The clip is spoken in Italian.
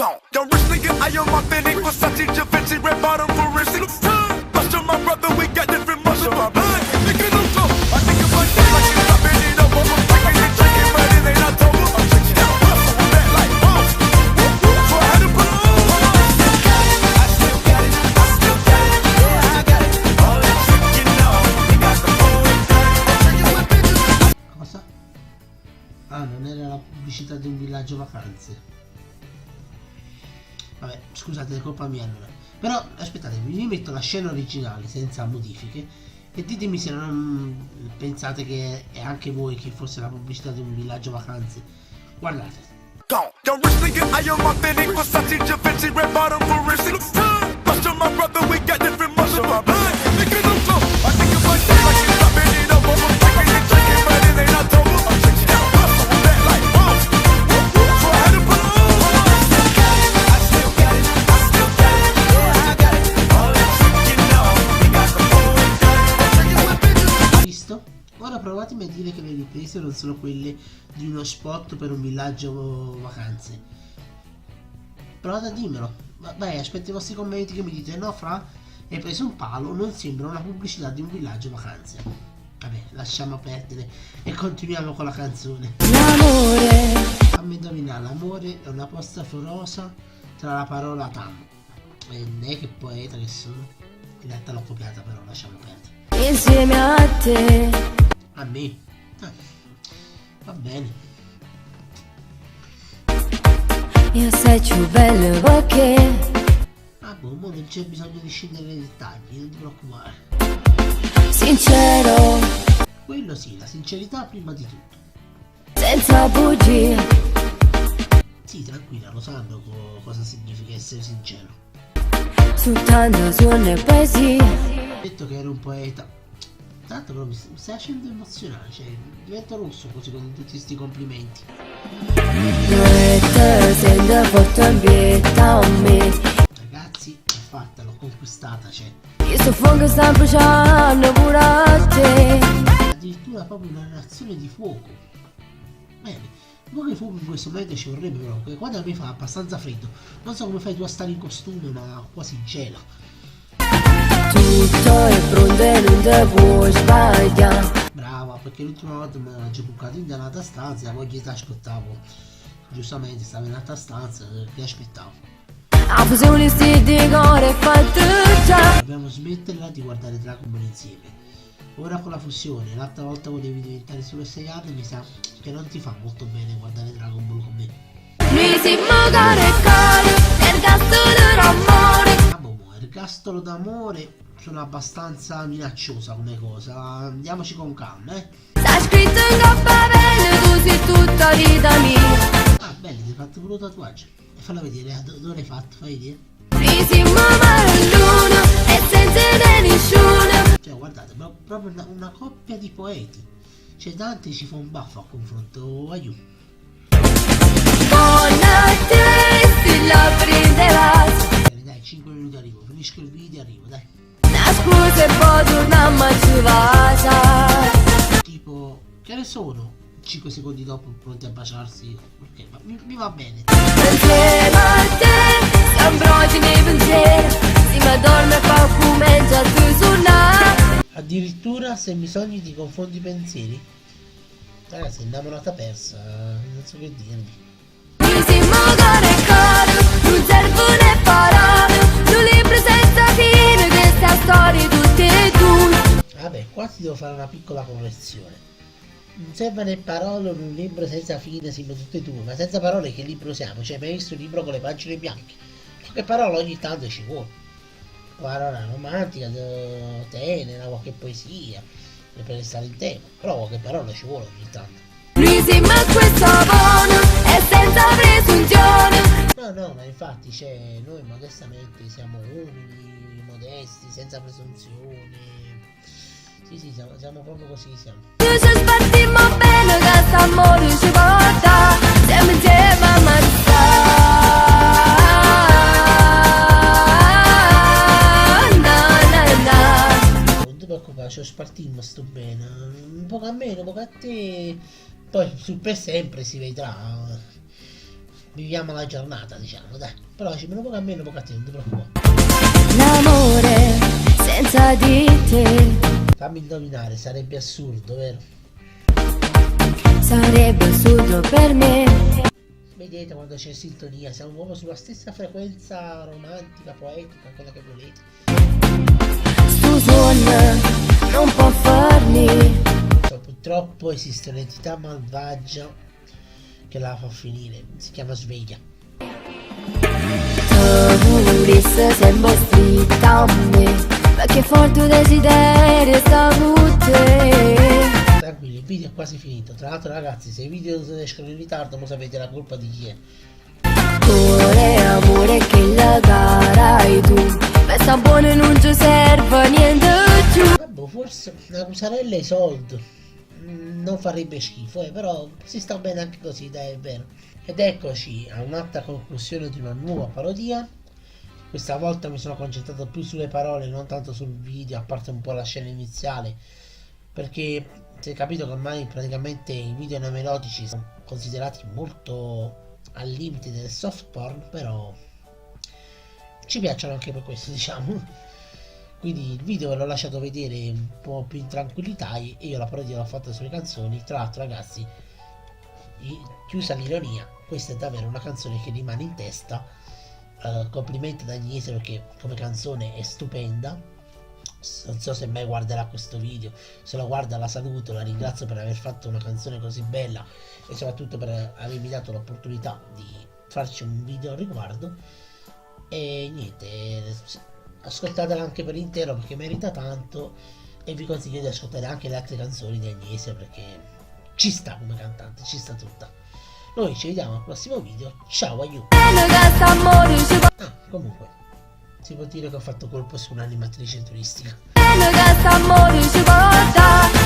Young rich nigga, I am authentic. Versace, Givenchy, red bottom for Ricky. Buster, my brother, we got different muscle. My blood, nigga, no flow. I think about that like it's dropping it over. I'm taking it, drinking, but it ain't October. I'm taking it, hustle with that like boom. So I had to put on. I still got it, I still got it, yeah, I got it. All that shit, you know, we got the whole thing. Cosa? Ah, non era la pubblicità di un villaggio vacanze. Vabbè, scusate, è colpa mia allora. Però aspettate, vi rimetto la scena originale senza modifiche e ditemi se non pensate che è anche voi che fosse la pubblicità di un villaggio vacanze. Guardate. Young rich nigga, I am authentic. Versace, Givenchy, red bottom for Ricky. Buster, my brother, we got different muscle. My blood, nigga, no flow. I think about that like it's dropping it over. I'm taking it, drinking, but it ain't October. I'm taking it, hustle with that like boom. So I had to put on. I still got it, I still got it, yeah, I got it. All that shit, you know, we got the whole thing. Visto? Ora provatemi a dire che le riprese non sono quelle di uno spot per un villaggio vacanze. Provate a dirmelo. Vabbè, aspetto i vostri commenti che mi dite no fra, hai preso un palo, non sembra una pubblicità di un villaggio vacanze. Vabbè, lasciamo perdere e continuiamo con la canzone. L'amore. Fammi indovinare, l'amore è una posta forosa tra la parola tam. E ne che poeta che sono. In realtà l'ho copiata però, lasciamo perdere. Insieme a te. A me? Va bene. Io sei più bello perché Ah boh, mo non c'è bisogno di scendere nei dettagli, non ti preoccupare. sincero, Quello sì, la sincerità prima di tutto. senza bugie. Sì, tranquilla, lo sanno cosa significa essere sincero. Soltanto sulle poesie. Ho detto che ero un poeta. Tanto però mi stai facendo emozionare, cioè divento rosso così con tutti questi complimenti. Notte sento forte ambienta a me. Ragazzi, è fatta, l'ho conquistata, cioè. Io sto fuoco sta bruciando pure a te. Addirittura proprio una reazione di fuoco. Bene, un po' di fuoco in questo momento ci vorrebbe però, perché quando mi fa abbastanza freddo. Non so come fai tu a stare in costume, ma quasi gela. Tutto è pronto e non te puoi sbagliare. Brava, perché l'ultima volta mi hanno bucato in un'altra stanza e poi ti aspettavo. Giustamente stavo in un'altra stanza e ti aspettavo. A fusione sti di cuore fatte già. Dobbiamo smetterla di guardare Dragon Ball insieme. Ora con la fusione, l'altra volta volevi diventare Super Saiyan, mi sa che non ti fa molto bene guardare Dragon Ball con me. Mi si muove il cuore, ergastolo d'amore. Ah boh, ergastolo d'amore sono abbastanza minacciosa come cosa. Andiamoci con calma, Sta scritto in coppa bene, tu sei tutta vita mia. Ah, bello, ti hai fatto pure un tatuaggio. E fallo vedere, dove l'hai fatto, fai vedere. Mi si muove l'uno e senza di nessuno. Cioè, guardate, proprio una coppia di poeti. Cioè, Dante ci fa un baffo a confronto, aiuto. Buonanotte, se la prenderai. Bene, dai, 5 minuti arrivo, finisco il video, arrivo, dai. La scusa e poi torniamo a giovare. Tipo, che ne sono? 5 secondi dopo, pronti a baciarsi. Ok, ma mi va bene. Insieme a te, sembroci nei pensieri. Si mi dorme poco mentre tu suona. Addirittura se mi sogni ti confondi i pensieri. Ragazzi, è innamorata persa, non so che dirvi. Mi si muove il cuore, non servono parole. Un libro senza fine, questa storia tutte e due. Vabbè, qua ti devo fare una piccola correzione. Non serve né parole in un libro senza fine, siamo tutte e due, ma senza parole che libro siamo? Cioè, mai visto un libro con le pagine bianche? Qualche parola ogni tanto ci vuole. Parola romantica, tenera, qualche poesia, per stare in tema, però qualche parola ci vuole ogni tanto. Lui si ma questo buono e senza presunzione. No, ma infatti, cioè, noi modestamente siamo umili, modesti, senza presunzioni. Sì, siamo proprio così, siamo. Noi ci spartimmo bene, che st'amore ci porta. Siamo insieme a Non ti preoccupare, ci spartimmo, sto bene. Un po' a me, un po' a te. Poi sul per sempre si vedrà. viviamo la giornata, diciamo, dai. Però ci meno poco a meno, poco a te, non ti preoccupare. L'amore senza di te Fammi indovinare, sarebbe assurdo, vero? sarebbe assurdo per me. Vedete quando c'è sintonia, siamo proprio sulla stessa frequenza romantica, poetica, quella che volete. Sto suono non può farmi. Cioè, purtroppo esiste un'entità malvagia che la fa finire, si chiama sveglia. Tu volessi sempre stritta a me, perché forte desiderio sta con te. Tranquilli, il video è quasi finito. Tra l'altro ragazzi, se i video escono in ritardo, non sapete la colpa di chi è. Cuore amore che la darai tu, pensa buono non ci serve niente più. Vabbè, forse una cusarella e soldi non farebbe schifo, però si sta bene anche così, dai, è vero. Ed eccoci a un'altra conclusione di una nuova parodia. Questa volta mi sono concentrato più sulle parole, non tanto sul video, a parte un po' la scena iniziale, perché si è capito che ormai praticamente i video neomelodici sono considerati molto al limite del soft porn, però ci piacciono anche per questo, diciamo. Quindi il video ve l'ho lasciato vedere un po' più in tranquillità e io la parodia l'ho fatta sulle canzoni. Tra l'altro ragazzi, chiusa l'ironia, questa è davvero una canzone che rimane in testa. Complimenti ad Agnese perché come canzone è stupenda. Non so se mai guarderà questo video, se lo guarda la saluto, la ringrazio per aver fatto una canzone così bella e soprattutto per avermi dato l'opportunità di farci un video al riguardo. E niente, ascoltatela anche per intero perché merita tanto e vi consiglio di ascoltare anche le altre canzoni di Agnese perché ci sta come cantante, ci sta tutta. Noi ci vediamo al prossimo video, ciao aiuto. Comunque si può dire che ho fatto colpo su un'animatrice turistica. Amore ci porta